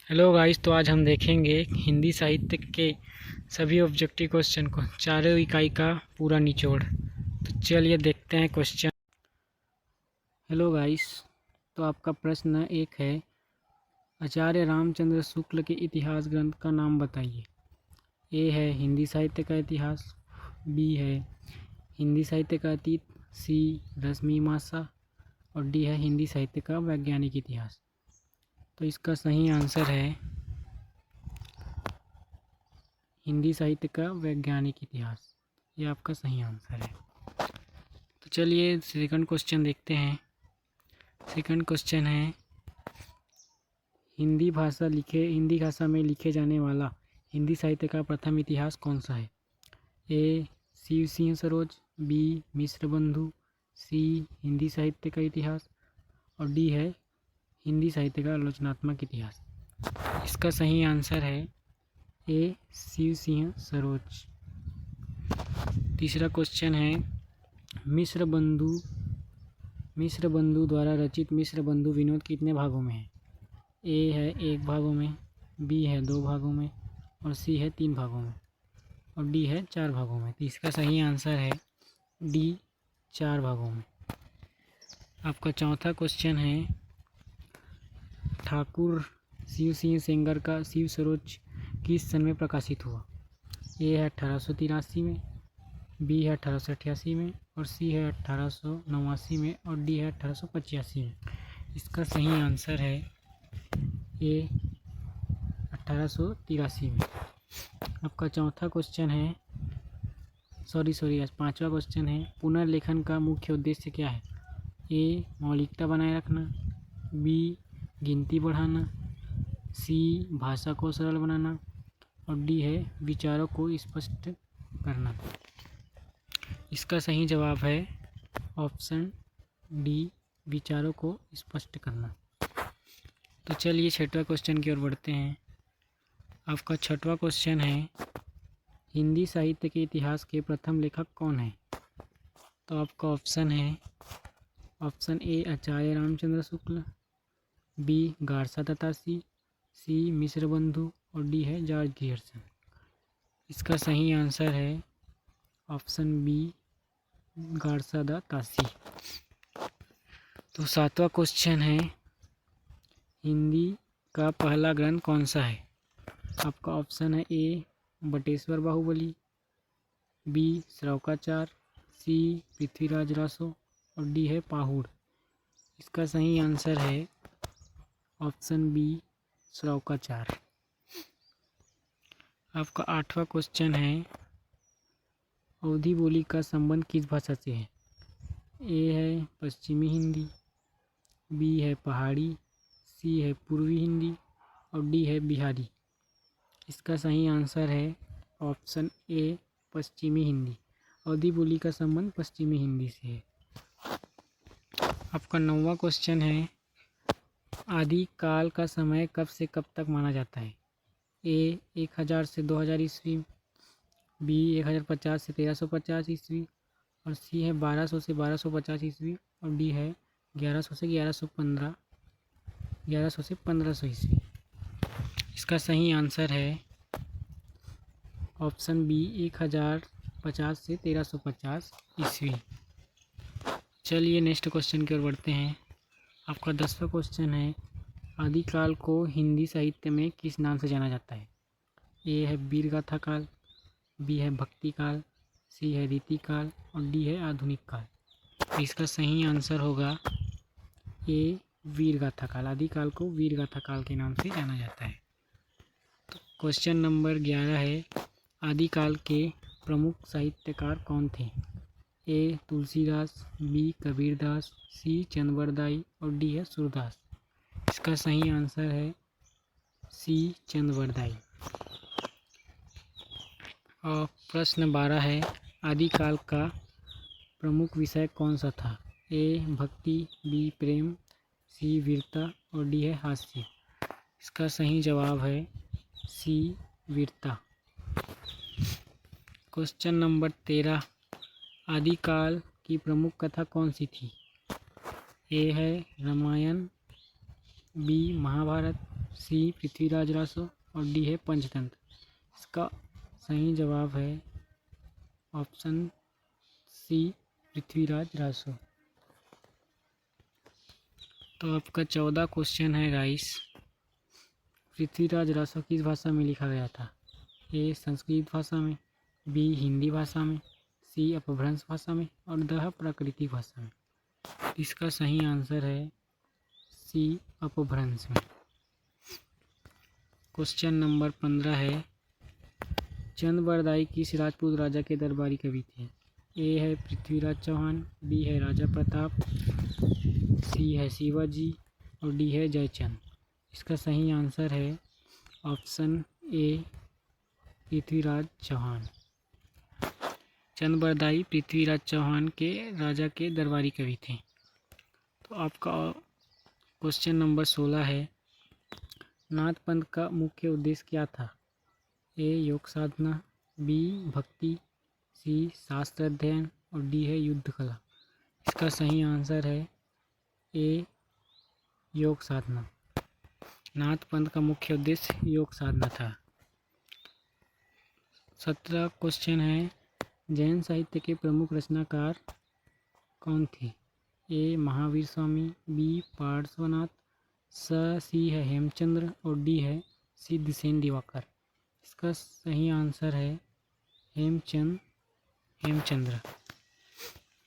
Hello guys, तो आज हम देखेंगे हिंदी साहित्य के सभी ऑब्जेक्टिव क्वेश्चन को, चारों इकाई का पूरा निचोड़। तो चलिए देखते हैं क्वेश्चन। हेलो गाइस, तो आपका प्रश्न एक है, आचार्य रामचंद्र शुक्ल के इतिहास ग्रंथ का नाम बताइए। ए है हिंदी साहित्य का इतिहास, बी है हिंदी साहित्य का अतीत, सी रश्मिमासा और डी है हिंदी साहित्य का वैज्ञानिक इतिहास। तो इसका सही आंसर है हिंदी साहित्य का वैज्ञानिक इतिहास। ये आपका सही आंसर है। तो चलिए सेकंड क्वेश्चन देखते हैं। सेकंड क्वेश्चन है, हिंदी भाषा में लिखे जाने वाला हिंदी साहित्य का प्रथम इतिहास कौन सा है। ए शिव सिंह सरोज, बी मिश्र बंधु, सी हिंदी साहित्य का इतिहास और डी है हिंदी साहित्य का आलोचनात्मक इतिहास। इसका सही आंसर है ए शिव सिंह सरोज। तीसरा क्वेश्चन है, मिश्र बंधु द्वारा रचित मिश्र बंधु विनोद कितने भागों में है। ए है 1 भागों में, बी है 2 भागों में और सी है 3 भागों में और डी है 4 भागों में। तो इसका सही आंसर है डी 4 भागों में। आपका चौथा क्वेश्चन है, ठाकुर शिव सिंह सेंगर का शिव सरोज किस सन में प्रकाशित हुआ। ए है 1883 में, बी है 1888 में और सी है 1889 में और डी है 1885 में। इसका सही आंसर है ए 1883 में। आपका चौथा क्वेश्चन है, पांचवा क्वेश्चन है, पुनर्लेखन का मुख्य उद्देश्य क्या है। ए मौलिकता बनाए रखना, बी गिनती बढ़ाना, सी भाषा को सरल बनाना और डी है विचारों को स्पष्ट करना। इसका सही जवाब है ऑप्शन डी, विचारों को स्पष्ट करना। तो चलिए छठवां क्वेश्चन की ओर बढ़ते हैं। आपका छठवां क्वेश्चन है, हिंदी साहित्य के इतिहास के प्रथम लेखक कौन है। तो आपका ऑप्शन है, option A Acharya Ramchandra Shukla, B Garcin de Tassy, C Mishra Bandhu और डी है जॉर्ज ग्रियर्सन। इसका सही आंसर है ऑप्शन बी गारसा दत्तासी। तो सातवां क्वेश्चन है, हिंदी का पहला ग्रंथ कौन सा है। आपका ऑप्शन है ए बटेश्वर बाहुबली, बी श्रौकाचार, सी पृथ्वीराज रासो और डी है पाहुड़। इसका सही आंसर है ऑप्शन बी श्रौकाचार। आपका आठवां क्वेश्चन है, अवधी बोली का संबंध किस भाषा से है। ए है पश्चिमी हिंदी, बी है पहाड़ी, सी है पूर्वी हिंदी और डी है बिहारी। इसका सही आंसर है ऑप्शन ए पश्चिमी हिंदी। अवधी बोली का संबंध पश्चिमी हिंदी से है। आपका 9वां क्वेश्चन है, आदिकाल का समय कब से कब तक माना जाता है। ए 1000 से 2000 ईस्वी, बी 1050 से 1350 ईस्वी और सी है 1200 से 1250 ईस्वी और डी है 1100 से 1500 ईस्वी। इसका सही आंसर है ऑप्शन बी 1050 से 1350 ईस्वी। चलिए नेक्स्ट क्वेश्चन की ओर बढ़ते हैं। आपका 10वां क्वेश्चन है, आदिकाल को हिंदी साहित्य में किस नाम से जाना जाता है। ए है वीरगाथा काल, बी है भक्ति काल, सी है रीति काल और डी है आधुनिक काल। तो इसका सही आंसर होगा ए वीरगाथा काल। आदिकाल को वीरगाथा काल के नाम से जाना जाता है। तो क्वेश्चन नंबर 11 है, आदिकाल के प्रमुख साहित्यकार कौन थे। ए तुलसीदास, बी कबीरदास, सी चंद्रवरदाई और डी है सूरदास। इसका सही आंसर है सी चंद्रवरदाई। और प्रश्न 12 है, आदिकाल का प्रमुख विषय कौन सा था। ए भक्ति, बी प्रेम, सी वीरता और डी है हास्य। इसका सही जवाब है सी वीरता। क्वेश्चन नंबर 13, आदिकाल की प्रमुख कथा कौन सी थी। ए है रामायण, बी महाभारत, सी पृथ्वीराज रासो और डी है पंचतंत्र। इसका सही जवाब है ऑप्शन सी पृथ्वीराज रासो। तो आपका 14 क्वेश्चन है गाइस, पृथ्वीराज रासो किस भाषा में लिखा गया था? ए संस्कृत भाषा में, बी हिंदी भाषा में, सी अपभ्रंश भाषा में और द प्राकृतिक भाषा में। इसका सही आंसर है सी अपभ्रंश में। क्वेश्चन नंबर 15 है, चंद बरदाई किस राजपूत राजा के दरबारी कवि थे? ए है पृथ्वीराज चौहान, बी है राजा प्रताप, सी है शिवाजी और डी है जयचंद। इसका सही आंसर है ऑप्शन ए पृथ्वीराज चौहान। चंद बरदाई पृथ्वीराज चौहान के राजा के दरबारी कवि थे। तो आपका क्वेश्चन नंबर 16 है, नाथ पंथ का मुख्य उद्देश्य क्या था? ए योग साधना, बी भक्ति, सी शास्त्र अध्ययन और डी है युद्ध कला। इसका सही आंसर है ए योग साधना। नाथ पंथ का मुख्य उद्देश्य योग साधना था। 17 क्वेश्चन है, जैन साहित्य के प्रमुख रचनाकार कौन थे? ए महावीर स्वामी, बी पार्श्वनाथ, सी है हेमचंद्र और डी है सिद्धसेन दिवाकर। इसका सही आंसर है हेमचंद्र।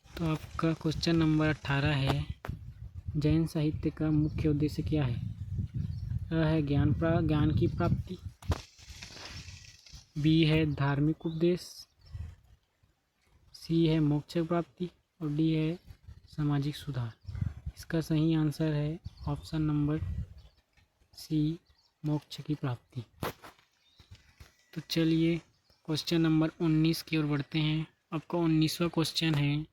तो आपका क्वेश्चन नंबर 18 है, जैन साहित्य का मुख्य उद्देश्य क्या है? अ है ज्ञान की प्राप्ति, बी है धार्मिक उपदेश, सी है मोक्ष प्राप्ति और डी है सामाजिक सुधार। इसका सही आंसर है ऑप्शन नंबर सी मोक्ष की प्राप्ति। तो चलिए क्वेश्चन नंबर 19 की ओर बढ़ते हैं। आपका 19वां क्वेश्चन है,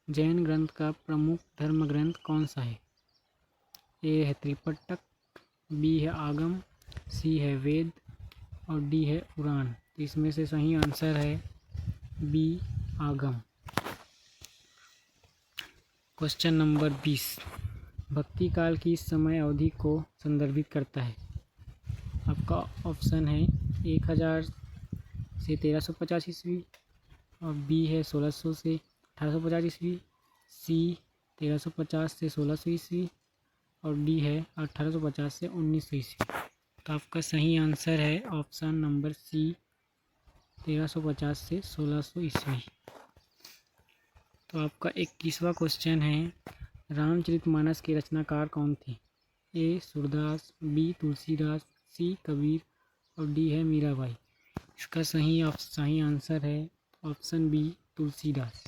जैन ग्रंथ का प्रमुख धर्म ग्रंथ कौन सा है? ए है त्रिपिटक, बी है आगम, सी है वेद और डी है पुराण। तो इसमें से सही आंसर है बी आगम। क्वेश्चन नंबर 20, भक्ति काल की समय अवधि को संदर्भित करता है। आपका ऑप्शन है 1000 से 1350 ईस्वी और बी है 1600 से 1850 ईस्वी, सी 1350 से 1600 ईस्वी और डी है 1850 से 1900 ईस्वी। तो आपका सही आंसर है ऑप्शन नंबर सी 1350 से 1600 ईस्वी। तो आपका 21वां क्वेश्चन है, रामचरितमानस के रचनाकार कौन थे? ए सूरदास, बी तुलसीदास, सी कबीर और डी है मीराबाई। इसका सही आंसर है ऑप्शन बी तुलसीदास।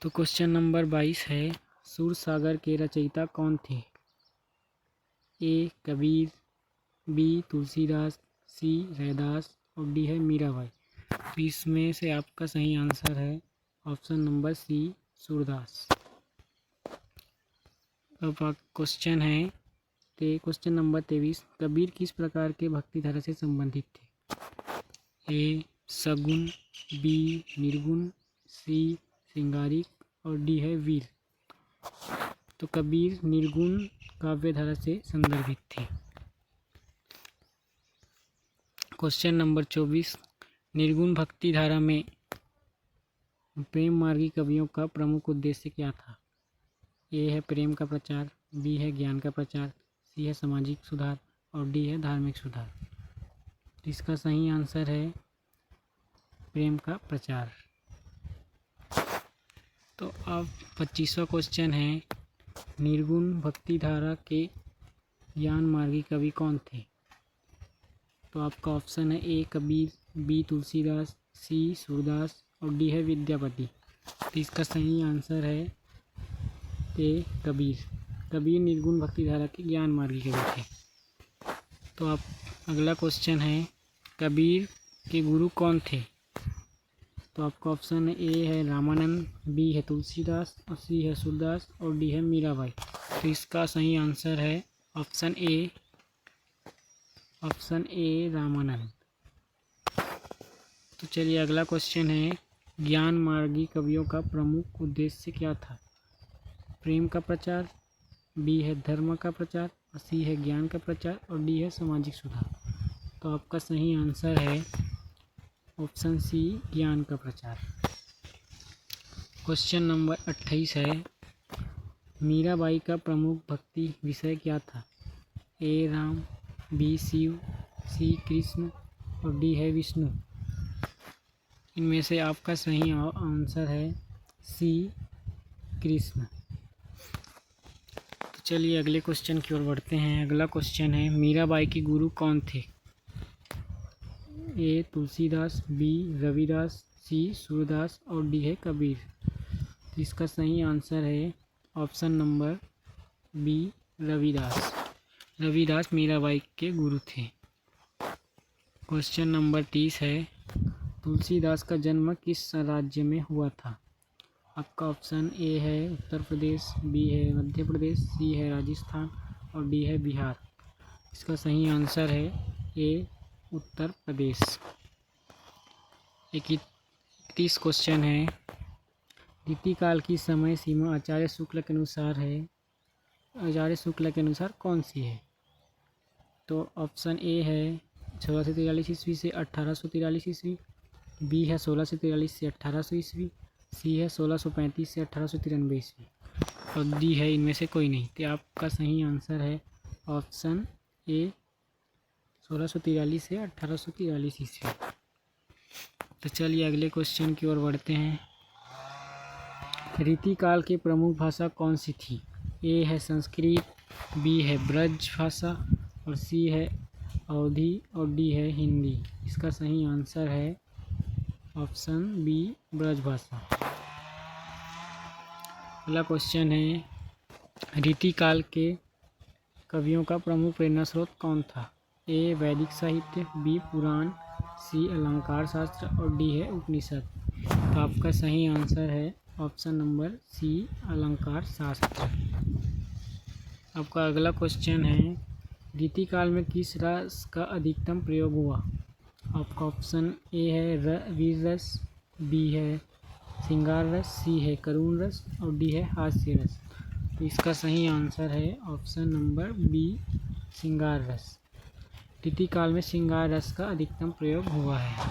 तो क्वेश्चन नंबर 22 है, सूरसागर के रचयिता कौन थे? ए कबीर, बी तुलसीदास, सी रैदास और डी है मीराबाई। तो इसमें से आपका सही आंसर है ऑप्शन नंबर सी सूरदास। अब क्वेश्चन है क्वेश्चन नंबर 23, कबीर किस प्रकार के भक्ति धारा से संबंधित थे? ए सगुण, बी निर्गुण, सी श्रृंगारिक और डी है वीर। तो कबीर निर्गुण काव्य धारा से संदर्भित थे। क्वेश्चन नंबर 24, निर्गुण भक्ति धारा में प्रेम मार्गी कवियों का प्रमुख उद्देश्य क्या था? ए है प्रेम का प्रचार, बी है ज्ञान का प्रचार, सी है सामाजिक सुधार और डी है धार्मिक सुधार। तो इसका सही आंसर है प्रेम का प्रचार। तो अब 25वां क्वेश्चन है, निर्गुण भक्ति धारा के ज्ञान मार्गी कवि कौन थे? तो आपका ऑप्शन है ए कबीर, बी तुलसीदास, सी सूरदास और डी है विद्यापति। तो इसका सही आंसर है ए कबीर। कबीर निर्गुण भक्ति धारा के ज्ञान मार्गी कवि थे। तो आप अगला क्वेश्चन है, कबीर के गुरु कौन थे? तो आपका ऑप्शन ए है रामानंद, बी है तुलसीदास और सी है सूरदास और डी है मीराबाई। तो इसका सही आंसर है ऑप्शन ए रामानंद। तो चलिए अगला क्वेश्चन है, ज्ञान मार्गी कवियों का प्रमुख उद्देश्य क्या था? प्रेम का प्रचार, बी है धर्म का प्रचार और सी है ज्ञान का प्रचार और डी है सामाजिक सुधार। तो आपका सही आंसर है ऑप्शन सी ज्ञान का प्रचार। क्वेश्चन नंबर 28 है, मीराबाई का प्रमुख भक्ति विषय क्या था? ए राम, बी शिव, सी कृष्ण और डी है विष्णु। इनमें से आपका सही आंसर है सी कृष्ण। तो चलिए अगले क्वेश्चन की ओर बढ़ते हैं। अगला क्वेश्चन है, मीराबाई के गुरु कौन थे? A Tulsidas, B Ravidas, C Surdas और डी है कबीर। तो इसका सही आंसर है option number B Ravidas. Ravidas Mirabai के गुरु थे। क्वेश्चन नंबर 30 है, तुलसीदास का जन्म किस राज्य में हुआ था? आपका ऑप्शन ए है उत्तर प्रदेश, बी है मध्य प्रदेश, सी है राजस्थान और डी है बिहार। इसका सही आंसर है ए उत्तर प्रदेश। 31 क्वेश्चन है, रीतिकाल की समय सीमा आचार्य शुक्ल के अनुसार है, आचार्य शुक्ल के अनुसार कौन सी है? तो ऑप्शन ए है 1643 ईस्वी से 1843 ईस्वी, बी है 1643 से 1800 ईस्वी, सी है 1635 से 1893 ईस्वी और डी है इनमें से कोई नहीं। तो आपका सही आंसर है ऑप्शन ए 1643 से 1843 ईस्वी। तो चलिए अगले क्वेश्चन की ओर बढ़ते हैं। रीतिकाल की प्रमुख भाषा कौन सी थी? ए है संस्कृत, बी है ब्रज भाषा और सी है अवधी और डी है हिंदी। इसका सही आंसर है ऑप्शन बी ब्रज भाषा। अगला क्वेश्चन है, रीतिकाल के कवियों का प्रमुख प्रेरणा स्रोत कौन था? ए वैदिक साहित्य, बी पुराण, सी अलंकार शास्त्र और डी है उपनिषद। तो आपका सही आंसर है ऑप्शन नंबर सी अलंकार शास्त्र। आपका अगला क्वेश्चन है, रीतिकाल में किस रस का अधिकतम प्रयोग हुआ? आपका ऑप्शन ए है वीर रस, बी है श्रृंगार रस, सी है करुण रस और डी है हास्य रस। तो इसका सही आंसर है ऑप्शन नंबर बी श्रृंगार रस। रीतिकाल में श्रृंगार रस का अधिकतम प्रयोग हुआ है।